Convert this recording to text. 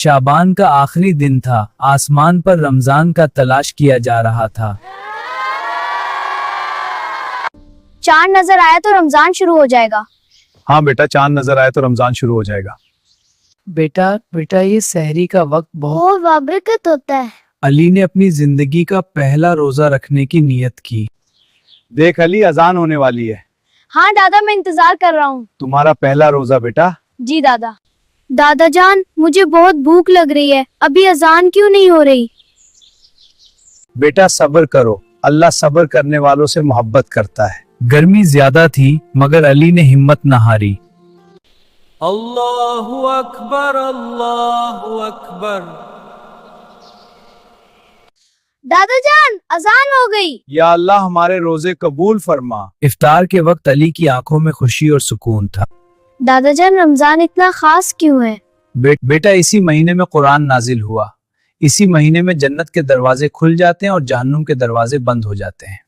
शाबान का आखिरी दिन था। आसमान पर रमजान का तलाश किया जा रहा था। चांद नजर आया तो रमजान शुरू हो जाएगा। हाँ बेटा, चांद नजर आए तो रमजान शुरू हो जाएगा। बेटा ये सहरी का वक्त बहुत। बहुत बाबरकत होता है। अली ने अपनी जिंदगी का पहला रोजा रखने की नियत की। देख अली, अजान होने वाली है। हाँ दादा, मैं इंतजार कर रहा हूँ। तुम्हारा पहला रोजा बेटा। जी दादा। दादा जान, मुझे बहुत भूख लग रही है, अभी अजान क्यों नहीं हो रही? बेटा सब्र करो, अल्लाह सब्र करने वालों से मोहब्बत करता है। गर्मी ज्यादा थी मगर अली ने हिम्मत न हारी। अल्लाहु अकबर, अल्लाहु अकबर। दादा जान, अजान हो गई। या अल्लाह हमारे रोजे कबूल फरमा। इफ्तार के वक्त अली की आंखों में खुशी और सुकून था। दादा जान, रमजान इतना खास क्यों है? बेटा इसी महीने में कुरान नाजिल हुआ। इसी महीने में जन्नत के दरवाजे खुल जाते हैं और जहन्नुम के दरवाजे बंद हो जाते हैं।